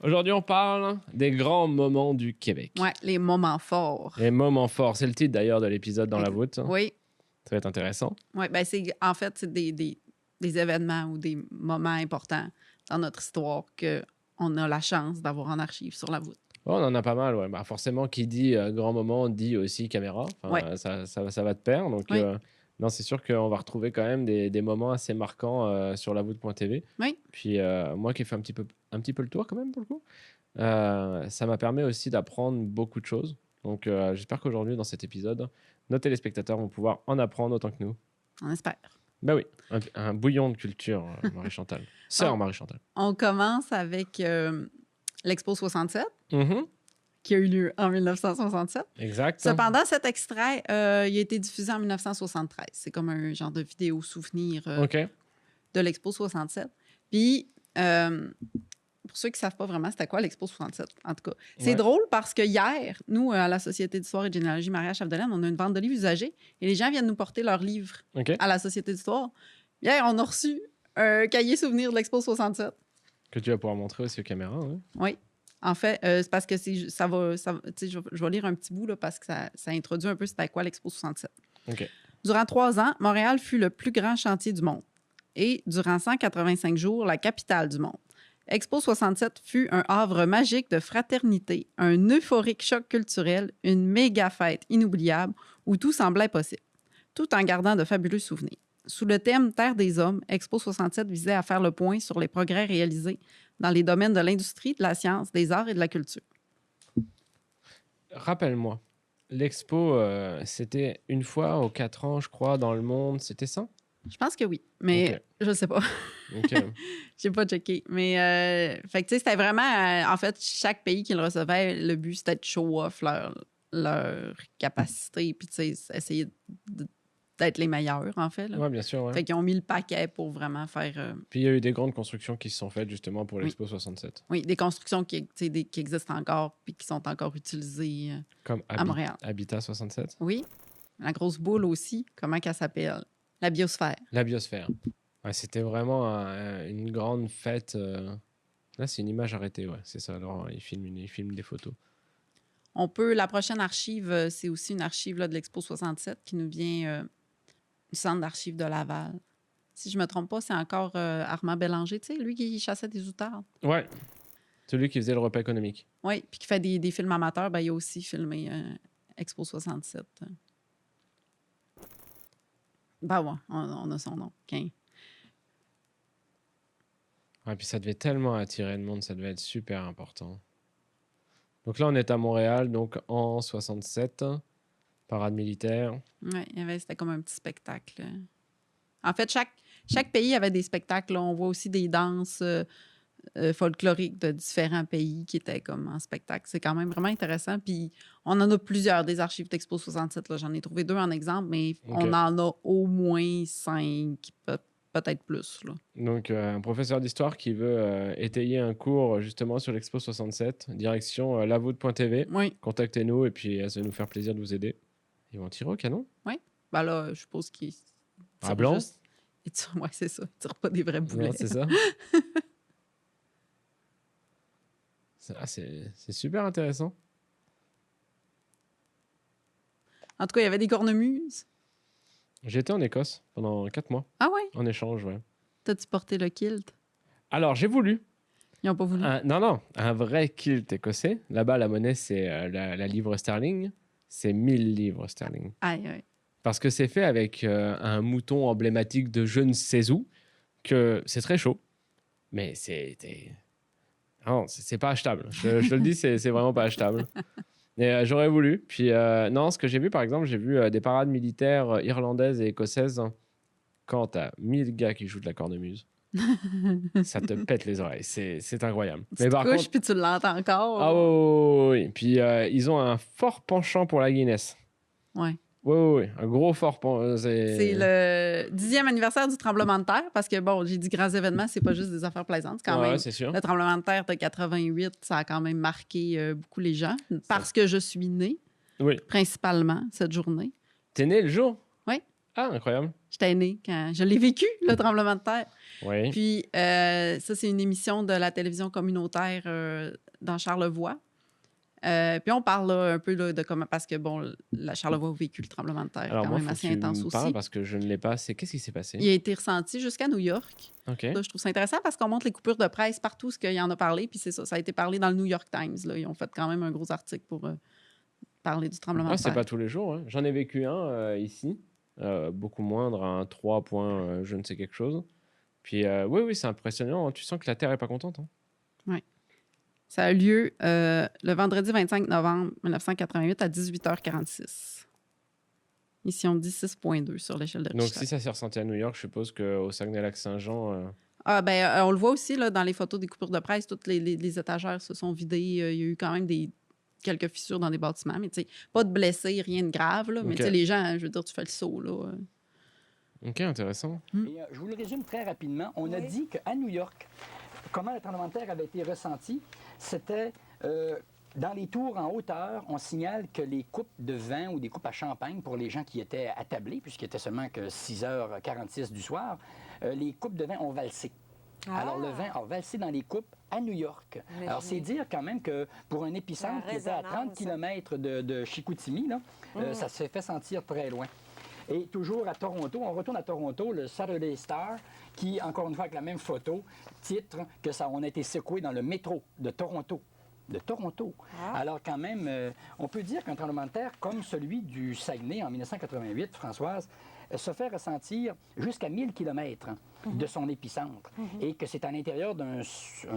Aujourd'hui, on parle des grands moments du Québec. Ouais, les moments forts. Les moments forts. C'est le titre d'ailleurs de l'épisode dans la voûte. Oui. Ça va être intéressant. Oui, ben en fait, c'est des événements ou des moments importants dans notre histoire qu'on a la chance d'avoir en archive sur la voûte. Oh, on en a pas mal, ouais. Bah, forcément, qui dit grand moment dit aussi caméra. Enfin, Ouais. ça va de pair. Donc, Oui. non, c'est sûr qu'on va retrouver quand même des moments assez marquants sur la voûte.tv. Oui. Puis moi qui ai fait un petit peu le tour quand même pour le coup, ça m'a permis aussi d'apprendre beaucoup de choses. Donc j'espère qu'aujourd'hui dans cet épisode, nos téléspectateurs vont pouvoir en apprendre autant que nous. On espère. Ben oui, un bouillon de culture, Marie-Chantal. Sœur Marie-Chantal. On commence avec l'Expo 67, Mhm. qui a eu lieu en 1967. Exact. Cependant, cet extrait, il a été diffusé en 1973. C'est comme un genre de vidéo souvenir OK. de l'Expo 67. Puis, pour ceux qui ne savent pas vraiment c'était quoi l'Expo 67, en tout cas, c'est drôle parce que hier, nous, à la Société d'histoire et de généalogie Maria-Chapdelaine, on a une vente de livres usagés et les gens viennent nous porter leurs livres à la Société d'histoire. Hier, on a reçu un cahier souvenir de l'Expo 67. Que tu vas pouvoir montrer aussi aux caméras. Hein? Oui. En fait, c'est parce que je vais lire un petit bout là, parce que ça introduit un peu c'était quoi l'Expo 67. OK. Durant 3 ans, Montréal fut le plus grand chantier du monde et durant 185 jours, la capitale du monde. Expo 67 fut un havre magique de fraternité, un euphorique choc culturel, une méga fête inoubliable où tout semblait possible, tout en gardant de fabuleux souvenirs. Sous le thème Terre des hommes, Expo 67 visait à faire le point sur les progrès réalisés dans les domaines de l'industrie, de la science, des arts et de la culture. Rappelle-moi, l'expo, c'était une fois aux 4 ans, je crois, dans le monde. C'était ça? Je pense que oui, mais je sais pas. OK. J'ai pas checké. Mais, fait que, tu sais, c'était vraiment, en fait, chaque pays qui le recevait, le but, c'était de show off leur capacité, puis, tu sais, essayer d'être les meilleurs, en fait. Oui, bien sûr. Ouais. Fait qu'ils ont mis le paquet pour vraiment faire... Puis il y a eu des grandes constructions qui se sont faites justement pour l'Expo 67. Oui, des constructions qui existent encore puis qui sont encore utilisées comme à Montréal. Habitat 67? Oui. La grosse boule aussi, comment qu'elle s'appelle? La biosphère. La biosphère. Ouais, c'était vraiment une grande fête. Là, c'est une image arrêtée, ouais, c'est ça. Alors, ils filment des photos. La prochaine archive, c'est aussi une archive là, de l'Expo 67 qui nous vient du Centre d'archives de Laval. Si je ne me trompe pas, c'est encore Armand Bélanger, tu sais, lui qui chassait des outardes. Ouais. Celui qui faisait le repas économique. Oui, puis qui fait des films amateurs, ben, il a aussi filmé Expo 67. Ben ouais, on a son nom. Okay. Ouais, puis ça devait tellement attirer le monde, ça devait être super important. Donc là, on est à Montréal, donc en 67, parade militaire. Oui, c'était comme un petit spectacle. En fait, chaque pays avait des spectacles. Là. On voit aussi des danses folkloriques de différents pays qui étaient comme en spectacle. C'est quand même vraiment intéressant. Puis on en a plusieurs des archives d'Expo 67. Là. J'en ai trouvé 2 en exemple, mais on en a au moins 5, peut-être plus. Là. Donc, un professeur d'histoire qui veut étayer un cours justement sur l'Expo 67, direction lavoûte.tv. Oui. Contactez-nous et puis ça va nous faire plaisir de vous aider. Ils vont tirer au canon? Oui. Ben là, je suppose qu'ils à blanc? Oui, c'est ça. Ils tirent pas des vrais boulets. Non, c'est ça. C'est super intéressant. En tout cas, il y avait des cornemuses. J'étais en Écosse pendant 4 mois. Ah ouais? En échange, ouais. T'as-tu porté le kilt? Alors, j'ai voulu. Ils n'ont pas voulu? Non, un vrai kilt écossais. Là-bas, la monnaie, c'est la livre sterling. C'est 1000 livres sterling. Aïe. Parce que c'est fait avec un mouton emblématique de je ne sais où, que c'est très chaud. Mais non, c'est pas achetable. Je te le dis, c'est vraiment pas achetable. Et j'aurais voulu. Puis non, ce que j'ai vu, par exemple, j'ai vu des parades militaires irlandaises et écossaises. Quand t'as 1000 gars qui jouent de la cornemuse, ça te pète les oreilles. C'est incroyable. Tu te couches puis tu l'entends encore. Ah oui. Puis ils ont un fort penchant pour la Guinness. Ouais. Oui. Un gros fort penchant. C'est le 10e anniversaire du tremblement de terre parce que, bon, j'ai dit grands événements, c'est pas juste des affaires plaisantes. Quand même, c'est sûr. Le tremblement de terre de 88, ça a quand même marqué beaucoup les gens parce que je suis née, principalement, cette journée. T'es né le jour? Oui. Ah, incroyable. J'étais née quand je l'ai vécu, le tremblement de terre. Oui. Puis ça, c'est une émission de la télévision communautaire dans Charlevoix. Puis on parle là, un peu là, de comment... Parce que, bon, la Charlevoix a vécu le tremblement de terre Alors quand moi, même faut que assez tu intense me aussi. parles parce que je ne l'ai pas. Qu'est-ce qui s'est passé? Il a été ressenti jusqu'à New York. OK. Ça, je trouve ça intéressant parce qu'on montre les coupures de presse partout, ce qu'il y en a parlé. Puis c'est ça, ça a été parlé dans le New York Times. Là. Ils ont fait quand même un gros article pour parler du tremblement Ah, de c'est terre. pas tous les jours. Hein. J'en ai vécu un ici, beaucoup moindre, un 3 points, je ne sais quelque chose. Puis oui, c'est impressionnant. Tu sens que la Terre est pas contente. Hein. Oui. Ça a eu lieu le vendredi 25 novembre 1988 à 18h46. Ici, on dit 6,2 sur l'échelle de Donc Richter. si ça s'est ressenti à New York, je suppose qu'au Saguenay-Lac-Saint-Jean... Ah, ben, on le voit aussi là, dans les photos des coupures de presse, toutes les étagères se sont vidées. Il y a eu quand même quelques fissures dans des bâtiments, mais tu sais, pas de blessés, rien de grave. Là, mais OK. tu sais, les gens, je veux dire, tu fais le saut. Là. OK, intéressant. Et, je vous le résume très rapidement. On a dit qu'à New York, comment le tremblement de terre avait été ressenti, c'était dans les tours en hauteur, on signale que les coupes de vin ou des coupes à champagne pour les gens qui étaient attablés, puisqu'il était seulement que 6h46 du soir, les coupes de vin ont valsé. Ah. Alors, le vin a valsé dans les coupes à New York. Alors, c'est dire quand même que pour un épicentre qui était à 30 km de Chicoutimi, là, ça s'est fait sentir très loin. Et toujours à Toronto, on retourne à Toronto, le Saturday Star, qui, encore une fois, avec la même photo, titre que ça, on a été secoué dans le métro de Toronto. De Toronto. Ah. Alors, quand même, on peut dire qu'un tremblement de terre comme celui du Saguenay en 1988, Françoise, se fait ressentir jusqu'à 1000 km de son épicentre. Et que c'est à l'intérieur d'un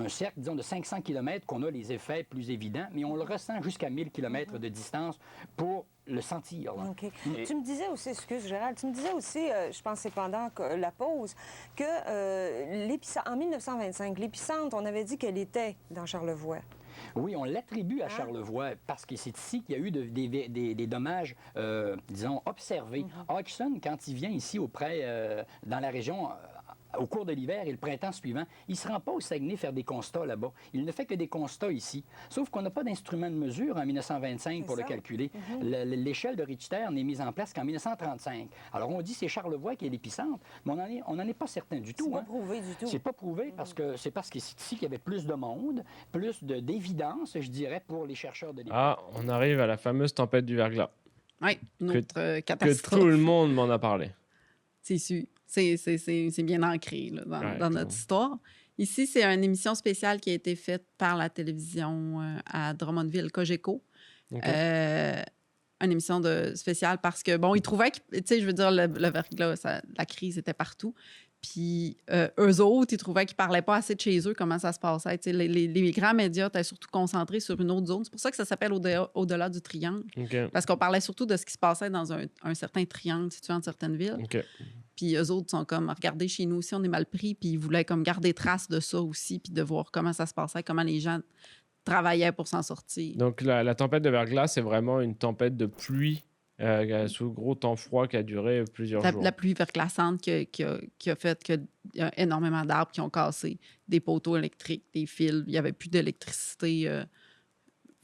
cercle, disons, de 500 km qu'on a les effets plus évidents, mais on le ressent jusqu'à 1000 km de distance pour le sentir. Là. OK. Tu me disais aussi, excuse Gérald, tu me disais aussi, je pense que c'est pendant la pause, que en 1925, l'épicentre, on avait dit qu'elle était dans Charlevoix. Oui, on l'attribue à Charlevoix parce que c'est ici qu'il y a eu des dommages, disons, observés. Hodgson, quand il vient ici dans la région, au cours de l'hiver et le printemps suivant, il ne se rend pas au Saguenay faire des constats là-bas. Il ne fait que des constats ici. Sauf qu'on n'a pas d'instrument de mesure en 1925 pour le calculer. L'échelle de Richter n'est mise en place qu'en 1935. Alors, on dit que c'est Charlevoix qui est l'épicentre, mais on n'en est pas certain du tout. C'est pas prouvé du tout. C'est pas prouvé parce que c'est ici qu'il y avait plus de monde, plus d'évidence, je dirais, pour les chercheurs de l'époque. Ah, on arrive à la fameuse tempête du verglas. Oui, une autre Que catastrophe. tout le monde m'en a parlé. C'est sûr. C'est bien ancré là, dans tout. notre histoire. Ici, c'est une émission spéciale qui a été faite par la télévision à Drummondville, Cogeco. OK. Une émission spéciale parce que, bon, ils trouvaient que, tu sais, je veux dire, le verglas, la crise était partout. Puis eux autres, ils trouvaient qu'ils ne parlaient pas assez de chez eux, comment ça se passait. Tu sais, les grands médias étaient surtout concentrés sur une autre zone. C'est pour ça que ça s'appelle Au-delà du triangle. OK. Parce qu'on parlait surtout de ce qui se passait dans un certain triangle situé entre certaines villes. OK. Puis eux autres sont comme, regardez, chez nous aussi, on est mal pris. Puis ils voulaient comme garder trace de ça aussi, puis de voir comment ça se passait, comment les gens travaillaient pour s'en sortir. Donc, la tempête de verglas, c'est vraiment une tempête de pluie sous gros temps froid qui a duré plusieurs jours. La pluie verglaçante qui a fait qu'il y a énormément d'arbres qui ont cassé, des poteaux électriques, des fils. Il n'y avait plus d'électricité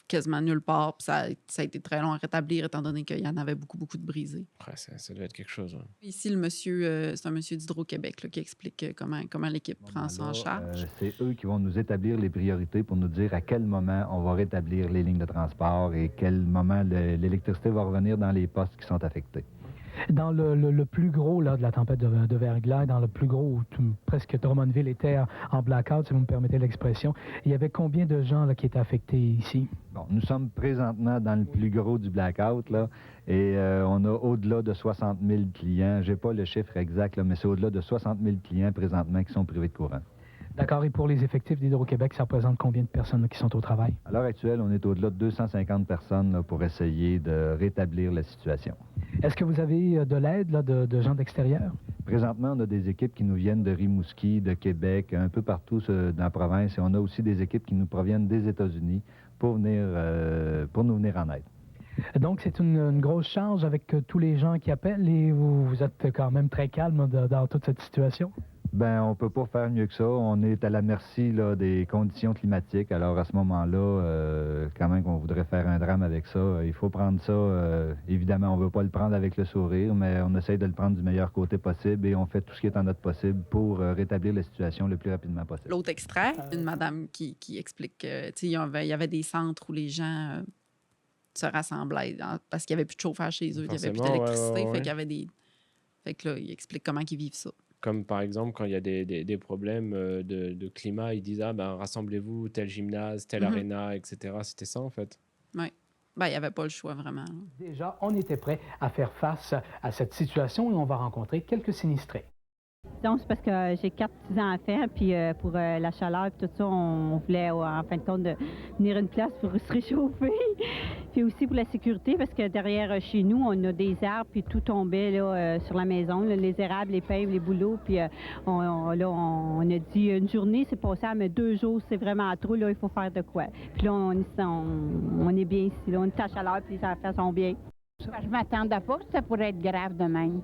quasiment nulle part. Puis ça a été très long à rétablir étant donné qu'il y en avait beaucoup, beaucoup de brisés. Ouais, ça devait être quelque chose. Ouais. Ici, le monsieur, c'est un monsieur d'Hydro-Québec là, qui explique comment l'équipe prend ça en charge. C'est eux qui vont nous établir les priorités pour nous dire à quel moment on va rétablir les lignes de transport et quel moment l'électricité va revenir dans les postes qui sont affectés. Dans le plus gros là, de la tempête de verglas, dans le plus gros où presque Drummondville était en blackout, si vous me permettez l'expression, il y avait combien de gens là, qui étaient affectés ici? Bon, nous sommes présentement dans le plus gros du blackout, là, et on a au-delà de 60 000 clients. Je n'ai pas le chiffre exact, là, mais c'est au-delà de 60 000 clients présentement qui sont privés de courant. D'accord. Et pour les effectifs d'Hydro-Québec, ça représente combien de personnes là, qui sont au travail? À l'heure actuelle, on est au-delà de 250 personnes là, pour essayer de rétablir la situation. Est-ce que vous avez de l'aide là, de gens d'extérieur? Présentement, on a des équipes qui nous viennent de Rimouski, de Québec, un peu partout dans la province, et on a aussi des équipes qui nous proviennent des États-Unis pour nous venir en aide. Donc, c'est une grosse charge avec tous les gens qui appellent et vous êtes quand même très calme dans toute cette situation? Ben, on peut pas faire mieux que ça. On est à la merci là, des conditions climatiques. Alors, à ce moment-là, quand même qu'on voudrait faire un drame avec ça, il faut prendre ça. Évidemment, on veut pas le prendre avec le sourire, mais on essaye de le prendre du meilleur côté possible et on fait tout ce qui est en notre possible pour rétablir la situation le plus rapidement possible. L'autre extrait, une madame qui explique que, il y avait des centres où les gens se rassemblaient parce qu'il n'y avait plus de chauffage chez eux, il n'y avait plus Forcément, d'électricité. ouais. Fait qu'il y avait des. Fait que là, il explique comment ils vivent ça. Comme par exemple, quand il y a des problèmes de climat, ils disent, ah ben rassemblez-vous, tel gymnase, telle aréna, etc. C'était ça, en fait. Oui. Ben, il n'y avait pas le choix, vraiment. Déjà, on était prêt à faire face à cette situation et on va rencontrer quelques sinistrés. Donc, c'est parce que j'ai 4 petits-enfants, puis pour la chaleur et tout ça, on voulait, en fin de compte, venir à une place pour se réchauffer. Puis aussi pour la sécurité, parce que derrière chez nous, on a des arbres, puis tout tombait là, sur la maison, là, les érables, les pins, les bouleaux. Puis on a dit une journée, c'est passé, mais 2 jours, c'est vraiment trop, là, il faut faire de quoi. Puis là, on est bien ici, là, on est à chaleur, puis les enfants sont bien. Je ne m'attendais pas que ça pourrait être grave de même.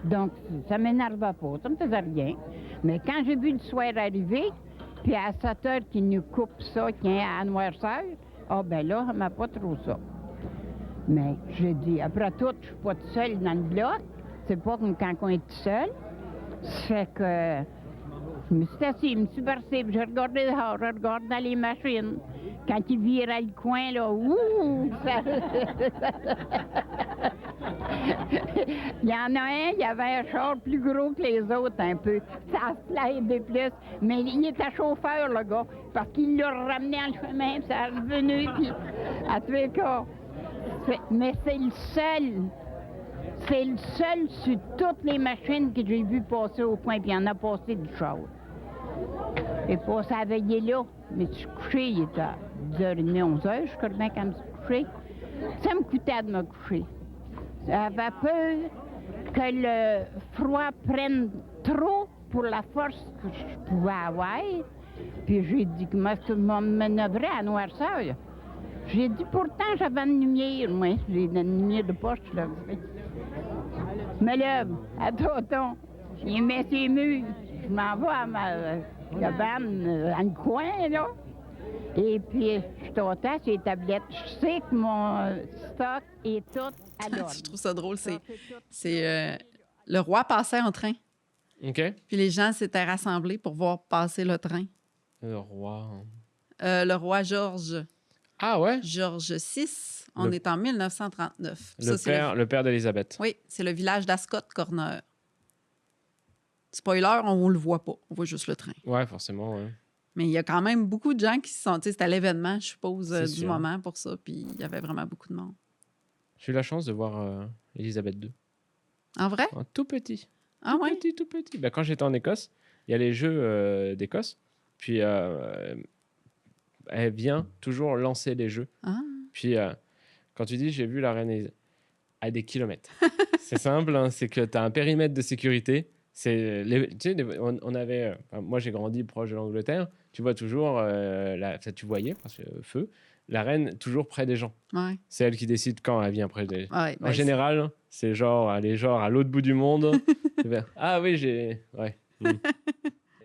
Donc, ça ne m'énervait pas, ça ne me faisait rien. Mais quand j'ai vu le soir arriver, puis à 7 heures qu'ils nous coupent ça, qui est à noirceur, ben là, ça m'a pas trop ça. Mais j'ai dit, après tout, je ne suis pas toute seule dans le bloc. C'est pas comme quand on est tout seul. Ça fait que je me suis assise, je me suis bercée, puis je regardais dehors, je regardais les machines. Quand ils viraient le coin, là, ouh! Ça... Il y en a un, il y avait un char plus gros que les autres un peu. Ça se l'aidait plus. Mais il était chauffeur, le gars, parce qu'il l'a ramené en chemin, puis ça est revenu, puis à tous les cas. Mais c'est le seul. C'est le seul sur toutes les machines que j'ai vu passer au coin, puis il y en a passé du char. J'ai passé à veiller là, mais je suis couché, il était à 10h30, 11h, je suis bien quand je me suis couché. Ça me coûtait de me coucher. J'avais peur que le froid prenne trop pour la force que je pouvais avoir. Puis j'ai dit que moi, tout le monde me manœuvrait à noirceur. J'ai dit, pourtant, j'avais une lumière, moi. J'ai une lumière de poche, là. Je me lève, à tonton. Il met ses murs. Je m'en vais à ma cabane, dans le coin, là. Et puis, je t'entends sur les tablettes. Je sais que mon stock est tout à l'ordre. Je trouve ça drôle. C'est le roi passait en train. OK. Puis les gens s'étaient rassemblés pour voir passer le train. Le roi. Le roi Georges. Ah ouais? Georges VI. On est en 1939. Le père d'Élisabeth. Oui, c'est le village d'Ascot-Corner. Spoiler, on le voit pas. On voit juste le train. Ouais, forcément, ouais. Mais il y a quand même beaucoup de gens qui se sont... C'était l'événement, je suppose, du sûr. moment pour ça. Puis il y avait vraiment beaucoup de monde. J'ai eu la chance de voir Élisabeth II. En vrai? Un tout petit. Ah tout ouais? petit, tout petit. Ben, quand j'étais en Écosse, il y a les Jeux d'Écosse. Puis elle vient toujours lancer les jeux. Ah. Puis quand tu dis j'ai vu la reine Elisabeth à des kilomètres. C'est simple, hein, c'est que tu as un périmètre de sécurité. On avait, moi j'ai grandi proche de l'Angleterre. Tu vois toujours, tu voyais, parce que feu, la reine toujours près des gens. Ouais. C'est elle qui décide quand elle vient près des gens. Ouais, En général, c'est genre, elle est genre à l'autre bout du monde. Ah oui, j'ai. Ouais.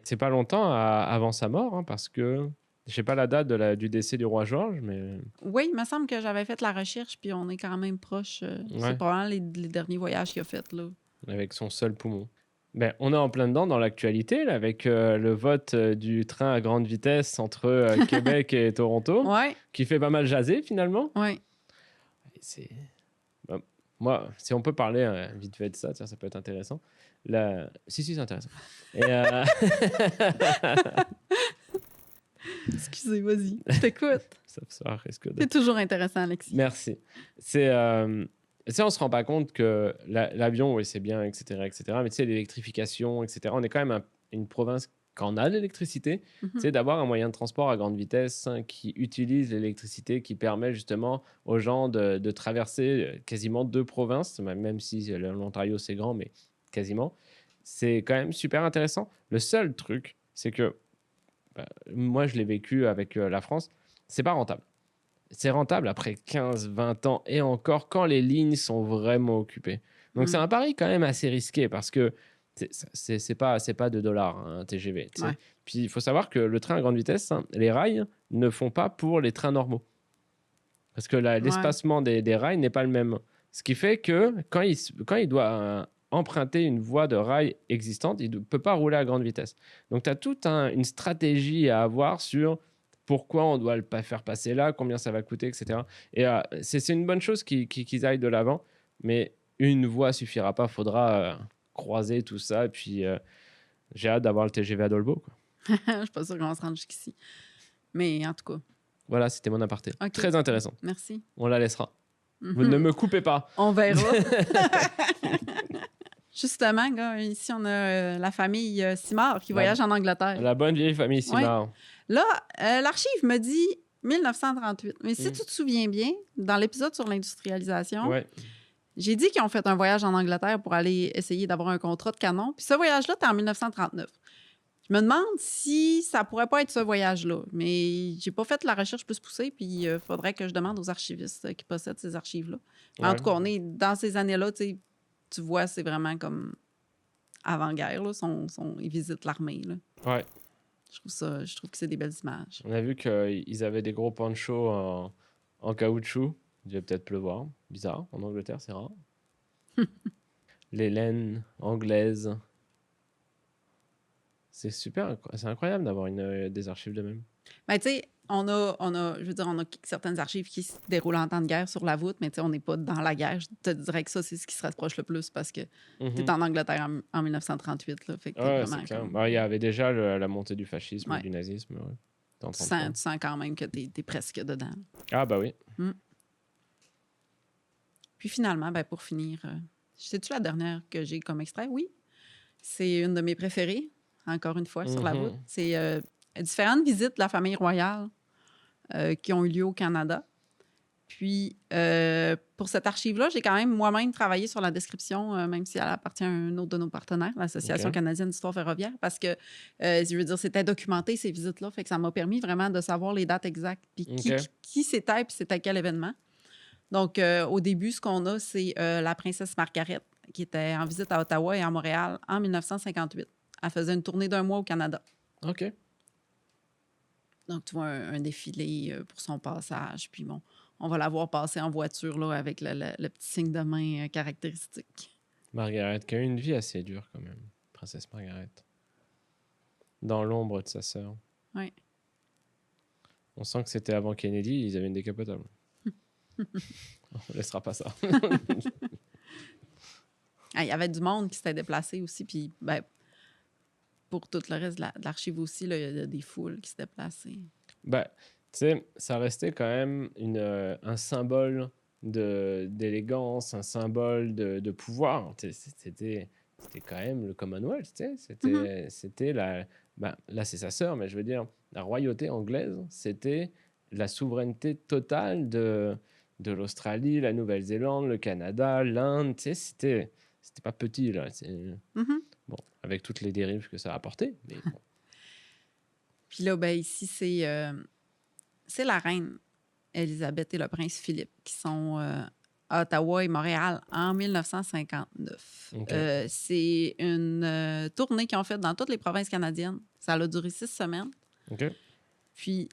C'est pas longtemps avant sa mort, hein, parce que je sais pas la date du décès du roi George, mais. Oui, il me semble que j'avais fait la recherche, puis on est quand même proche. C'est probablement les derniers voyages qu'il a fait, là. Avec son seul poumon. Ben, on est en plein dedans dans l'actualité, là, avec le vote du train à grande vitesse entre Québec et Toronto, qui fait pas mal jaser finalement. Oui. Moi, si on peut parler vite fait de ça, tiens, ça peut être intéressant. Si, c'est intéressant. Et, Excusez, vas-y, je t'écoute. ça risque de... C'est toujours intéressant, Alexis. Merci. On se rend pas compte que l'avion, oui, c'est bien, etc., etc. Mais tu sais, l'électrification, etc. On est quand même une province quand on a de l'électricité, c'est d'avoir un moyen de transport à grande vitesse qui utilise l'électricité, qui permet justement aux gens de traverser quasiment 2 provinces, même si l'Ontario c'est grand, mais quasiment. C'est quand même super intéressant. Le seul truc, c'est que moi je l'ai vécu avec la France, c'est pas rentable. C'est rentable après 15-20 ans et encore quand les lignes sont vraiment occupées. Donc c'est un pari quand même assez risqué parce que c'est pas $2 un TGV. Tu sais. Ouais. Puis il faut savoir que le train à grande vitesse, hein, les rails ne font pas pour les trains normaux. Parce que l'espacement des rails n'est pas le même. Ce qui fait que quand il doit emprunter une voie de rail existante, il ne peut pas rouler à grande vitesse. Donc tu as toute une stratégie à avoir sur pourquoi on doit le faire passer là, combien ça va coûter, etc. Et c'est une bonne chose qu'ils aillent de l'avant, mais une voie suffira pas. Il faudra croiser tout ça. Et puis j'ai hâte d'avoir le TGV à Dolbeau, quoi. Je suis pas sûre qu'on se rende jusqu'ici. Mais en tout cas, Voilà, c'était mon aparté. Ok. Très intéressant. merci. On la laissera. Vous Mhm. ne me coupez pas. On verra. Justement, gars, ici, on a la famille Simard qui voyage en Angleterre. La bonne vieille famille Simard. Là, l'archive me dit 1938. Mais si tu te souviens bien, dans l'épisode sur l'industrialisation, Ouais. j'ai dit qu'ils ont fait un voyage en Angleterre pour aller essayer d'avoir un contrat de canon. Puis ce voyage-là, c'était en 1939. Je me demande si ça pourrait pas être ce voyage-là. Mais j'ai pas fait la recherche plus poussée, puis il faudrait que je demande aux archivistes qui possèdent ces archives-là. Mais en Ouais. tout cas, on est dans ces années-là, tu vois, c'est vraiment comme avant-guerre. Là. Ils visitent l'armée. Là. Ouais. Je trouve que c'est des belles images. On a vu qu'ils avaient des gros ponchos en caoutchouc. Il devait peut-être pleuvoir. Bizarre. En Angleterre, c'est rare. Les laines anglaises. C'est super. C'est incroyable d'avoir des archives de même. Mais tu sais, on a certaines archives qui se déroulent en temps de guerre sur la voûte, mais tu sais, on n'est pas dans la guerre. Je te dirais que ça, c'est ce qui se rapproche le plus parce que tu es en Angleterre en 1938. Là, fait que t'es Ouais, vraiment c'est clair. comme- Bah, il y avait déjà la montée du fascisme Ouais. et du nazisme. Ouais. Dans tu 33. sens quand même que tu es presque dedans. Ah, bah oui. Puis finalement, ben, pour finir, sais-tu la dernière que j'ai comme extrait? Oui. C'est une de mes préférées, encore une fois, sur la voûte. C'est différentes visites de la famille royale qui ont eu lieu au Canada. Puis, pour cette archive-là, j'ai quand même moi-même travaillé sur la description, même si elle appartient à un autre de nos partenaires, l'Association Ok. canadienne d'histoire ferroviaire, parce que, je veux dire, c'était documenté, ces visites-là, fait que ça m'a permis vraiment de savoir les dates exactes, puis Ok. qui c'était, puis c'était quel événement. Donc, au début, ce qu'on a, c'est la princesse Margaret, qui était en visite à Ottawa et à Montréal en 1958. Elle faisait une tournée d'1 mois au Canada. OK. Donc, tu vois un défilé pour son passage. Puis bon, on va la voir passer en voiture là, avec le petit signe de main caractéristique. Margaret, qui a eu une vie assez dure quand même. Princesse Margaret. Dans l'ombre de sa sœur. Oui. On sent que c'était avant Kennedy, ils avaient une décapotable. On ne laissera pas ça. Il y avait du monde qui s'était déplacé aussi. Puis, ben, pour tout le reste de l'archive aussi, là, il y a des foules qui se déplaçaient. Ben, tu sais, ça restait quand même un symbole d'élégance, un symbole de pouvoir. C'était quand même le Commonwealth, tu sais. C'était la... Ben, là, c'est sa sœur, mais je veux dire, la royauté anglaise, c'était la souveraineté totale de l'Australie, la Nouvelle-Zélande, le Canada, l'Inde. Tu sais, c'était pas petit, là. Bon, avec toutes les dérives que ça a apporté. Mais bon. Puis là, ben, ici, c'est la reine Élisabeth et le prince Philippe qui sont à Ottawa et Montréal en 1959. OK. C'est une tournée qu'ils ont faite dans toutes les provinces canadiennes. Ça a duré 6 semaines. OK. Puis,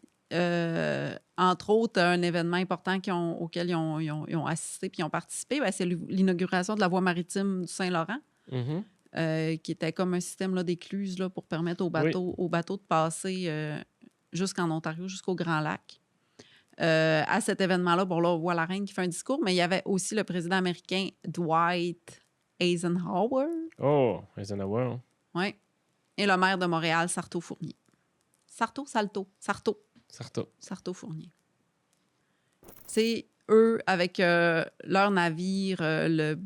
entre autres, un événement important auquel ils ont assisté puis ils ont participé, ben, c'est l'inauguration de la voie maritime du Saint-Laurent, qui était comme un système là, d'écluses là, pour permettre aux bateaux de passer jusqu'en Ontario, jusqu'au Grand Lac. À cet événement-là, bon, là, on voit la reine qui fait un discours, mais il y avait aussi le président américain Dwight Eisenhower. Oh, Eisenhower. Oui. Et le maire de Montréal, Sarto Fournier. Sarto Fournier. C'est eux, avec leur navire, le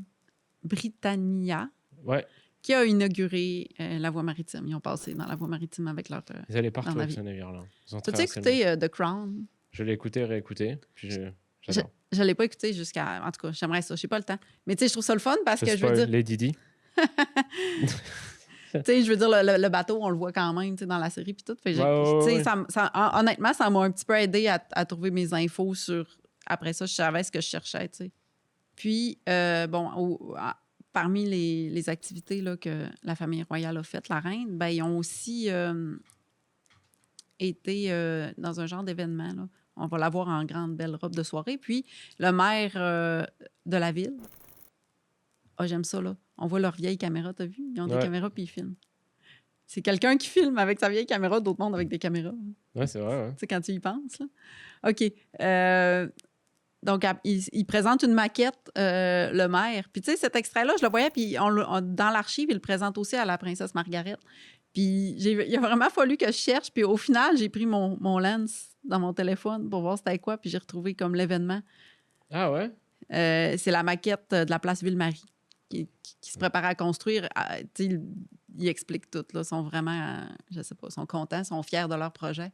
Britannia, Ouais, qui a inauguré la voie maritime. Ils ont passé dans la voie maritime avec leur... ils allaient partout Leur avec navire. ce navire-là. Ils ont T'as-tu traversé le monde. écouté The Crown? Je l'ai écouté, réécouté. Puis j'adore. Je ne l'ai pas écouté jusqu'à... En tout cas, j'aimerais ça. Je n'ai pas le temps. Mais tu sais, je trouve ça le fun parce Je que je veux spoil dire... les Didi. Tu sais, je veux dire, le bateau, on le voit quand même, tu sais, dans la série puis tout. Fait que tu sais, honnêtement, ça m'a un petit peu aidé à trouver mes infos sur... Après ça, je savais ce que je cherchais, tu sais. Puis, bon, parmi les activités là, que la famille royale a faites, la reine, ben, ils ont aussi été dans un genre d'événement. Là. On va la voir en grande belle robe de soirée. Puis le maire de la ville, j'aime ça, là. On voit leurs vieilles caméras, t'as vu? Ils ont des caméras puis ils filment. C'est quelqu'un qui filme avec sa vieille caméra, d'autres mondes avec des caméras. Ouais, c'est vrai, ouais. Tu sais, quand tu y penses, là. OK. Donc, il présente une maquette, le maire. Puis, tu sais, cet extrait-là, je le voyais, puis dans l'archive, il le présente aussi à la princesse Margaret. Puis, il a vraiment fallu que je cherche. Puis, au final, j'ai pris mon lens dans mon téléphone pour voir c'était quoi. Puis, j'ai retrouvé comme l'événement. Ah ouais? C'est la maquette de la place Ville-Marie qui se prépare à construire. Tu sais, ils expliquent tout. Là, sont vraiment, je sais pas, sont contents, sont fiers de leur projet.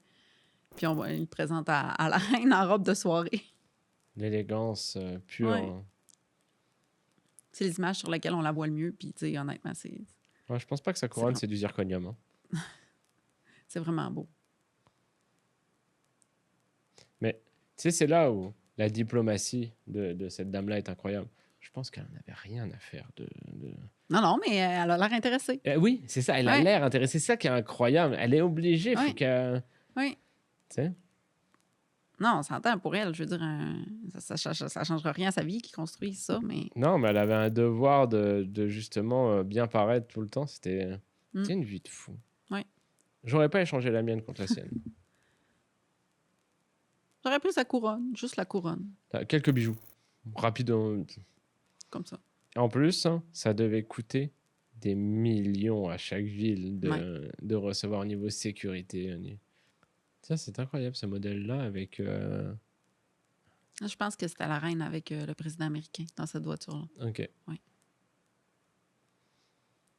Puis, ils le présentent à la reine en robe de soirée. L'élégance pure. Ouais. C'est les images sur lesquelles on la voit le mieux. Puis, tu sais, honnêtement, c'est... Ouais, je pense pas que sa couronne, c'est du zirconium. Hein. C'est vraiment beau. Mais, tu sais, c'est là où la diplomatie de cette dame-là est incroyable. Je pense qu'elle n'avait rien à faire de... Non, mais elle a l'air intéressée. Oui, c'est ça. Elle a l'air intéressée. C'est ça qui est incroyable. Elle est obligée. Faut qu'elle... Oui. Tu sais? Non, on s'entend pour elle. Je veux dire, ça changera rien à sa vie qu'ils construisent ça, mais... Non, mais elle avait un devoir de justement bien paraître tout le temps. C'était une vie de fou. Oui. J'aurais pas échangé la mienne contre la sienne. J'aurais pris sa couronne, juste la couronne. Quelques bijoux. Rapide. Comme ça. En plus, ça devait coûter des millions à chaque ville de recevoir au niveau sécurité. Ça, c'est incroyable, ce modèle-là, avec... Je pense que c'était la reine avec le président américain dans cette voiture-là. OK. Oui.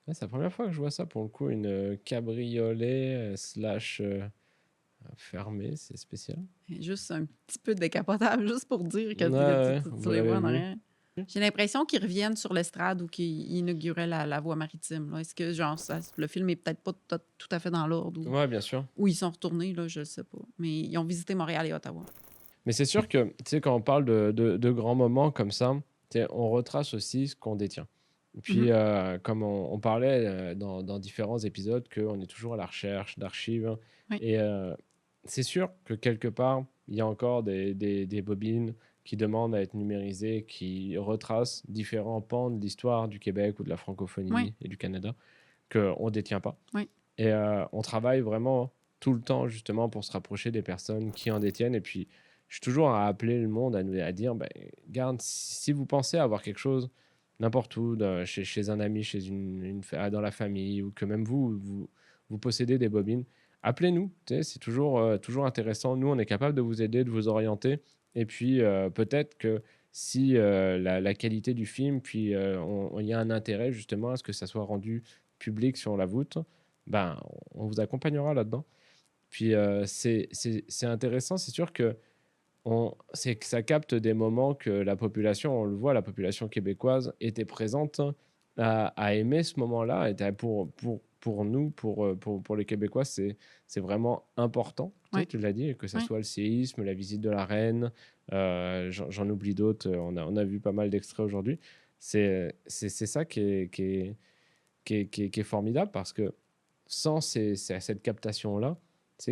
C'est la première fois que je vois ça, pour le coup, une cabriolet / fermée, c'est spécial. Et juste un petit peu décapotable, juste pour dire que tu les vois en arrière. J'ai l'impression qu'ils reviennent sur l'estrade ou qu'ils inauguraient la voie maritime. Là. Est-ce que genre le film est peut-être pas tout à fait dans l'ordre? Oui, bien sûr. Ou ils sont retournés, là, je ne sais pas. Mais ils ont visité Montréal et Ottawa. Mais c'est sûr que, tu sais, quand on parle de grands moments comme ça, on retrace aussi ce qu'on détient. Et puis, comme on parlait dans différents épisodes, qu'on est toujours à la recherche d'archives. Oui. Et c'est sûr que quelque part, il y a encore des bobines qui demandent à être numérisées, qui retracent différents pans de l'histoire du Québec ou de la francophonie et du Canada qu'on ne détient pas. Oui. Et on travaille vraiment tout le temps justement pour se rapprocher des personnes qui en détiennent. Et puis, je suis toujours à appeler le monde à dire, garde, si vous pensez avoir quelque chose n'importe où, chez un ami, dans la famille, ou que même vous possédez des bobines, appelez-nous. C'est toujours intéressant. Nous, on est capable de vous aider, de vous orienter. Et puis, peut-être que si la qualité du film, puis il y a un intérêt justement à ce que ça soit rendu public sur la voûte, on vous accompagnera là-dedans. Puis, c'est intéressant. C'est sûr que ça capte des moments que la population, on le voit, la population québécoise était présente à aimer ce moment-là. Et pour nous, pour les Québécois, c'est vraiment important. Oui. Tu l'as dit, que ce soit le séisme, la visite de la reine, j'en oublie d'autres. On a vu pas mal d'extraits aujourd'hui. C'est ça qui est formidable, parce que sans cette captation-là,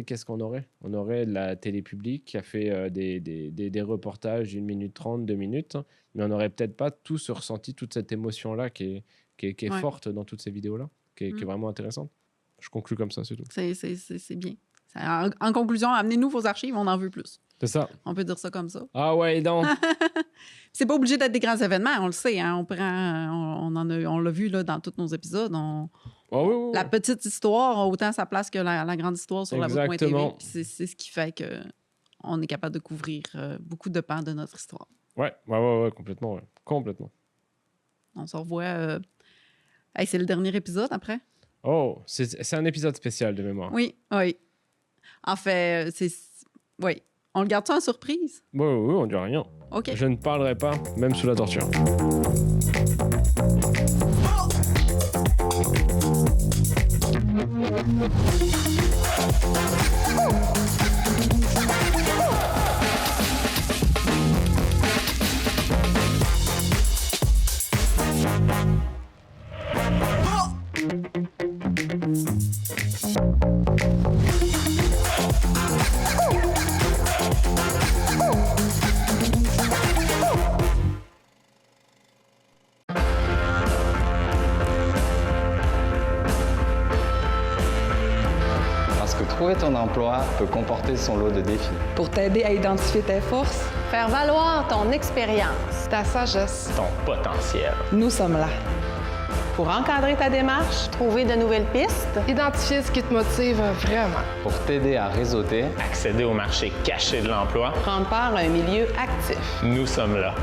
qu'est-ce qu'on aurait? On aurait la télé publique qui a fait des reportages d'1 minute 30, 2 minutes, mais on n'aurait peut-être pas tous ressenti toute cette émotion-là qui est forte dans toutes ces vidéos-là, qui est vraiment intéressante. Je conclus comme ça, c'est tout. C'est bien. En conclusion, amenez-nous vos archives, on en veut plus. C'est ça. On peut dire ça comme ça. Ah ouais, donc. C'est pas obligé d'être des grands événements, on le sait. Hein? On l'a vu là, dans tous nos épisodes. Oui. La petite histoire a autant sa place que la grande histoire sur la voûte.tv. C'est ce qui fait qu'on est capable de couvrir beaucoup de pans de notre histoire. Ouais, complètement. Ouais. Complètement. On se revoit. C'est le dernier épisode après? Oh, c'est un épisode spécial de mémoire. Oui. En fait, oui. On le garde ça en surprise? Oui, on ne dit rien. OK. Je ne parlerai pas, même sous la torture. Parce que trouver ton emploi peut comporter son lot de défis. Pour t'aider à identifier tes forces, faire valoir ton expérience, ta sagesse, ton potentiel. Nous sommes là. Pour encadrer ta démarche, trouver de nouvelles pistes, identifier ce qui te motive vraiment. Pour t'aider à réseauter, accéder au marché caché de l'emploi, prendre part à un milieu actif. Nous sommes là.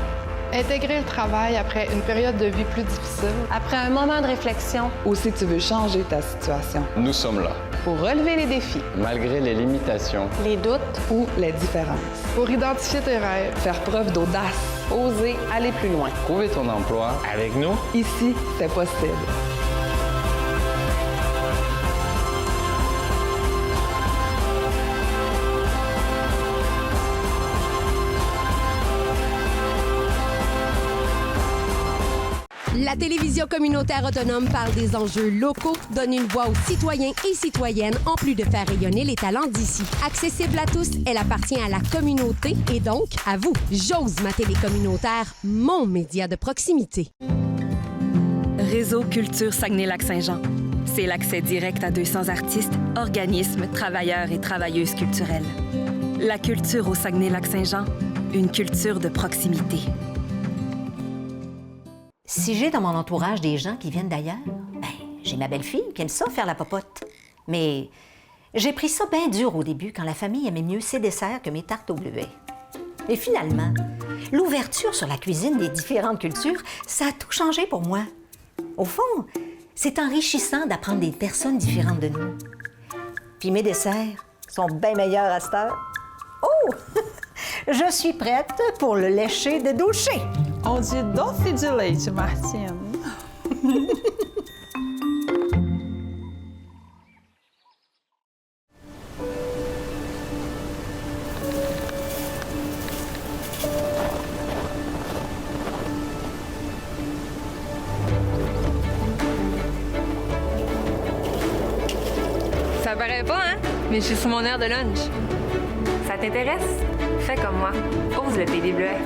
Intégrer le travail après une période de vie plus difficile. Après un moment de réflexion. Ou si tu veux changer ta situation. Nous sommes là. Pour relever les défis. Malgré les limitations. Les doutes. Ou les différences. Pour identifier tes rêves. Faire preuve d'audace. Oser aller plus loin. Trouver ton emploi. Avec nous. Ici, c'est possible. La télévision communautaire autonome parle des enjeux locaux, donne une voix aux citoyens et citoyennes, en plus de faire rayonner les talents d'ici. Accessible à tous, elle appartient à la communauté et donc à vous. J'ose ma télé communautaire, mon média de proximité. Réseau Culture Saguenay-Lac-Saint-Jean. C'est l'accès direct à 200 artistes, organismes, travailleurs et travailleuses culturelles. La culture au Saguenay-Lac-Saint-Jean, une culture de proximité. Si j'ai dans mon entourage des gens qui viennent d'ailleurs, ben, j'ai ma belle-fille qui aime ça faire la popote. Mais j'ai pris ça bien dur au début quand la famille aimait mieux ses desserts que mes tartes au bleuet. Et finalement, l'ouverture sur la cuisine des différentes cultures, ça a tout changé pour moi. Au fond, c'est enrichissant d'apprendre des personnes différentes de nous. Puis mes desserts sont bien meilleurs à cette heure. Oh! Je suis prête pour le lécher de doucher. On dit doce de leite, Martine. Ça paraît pas, hein? Mais je suis sur mon heure de lunch. Ça t'intéresse? Fais comme moi. Ose le PD Bleuet.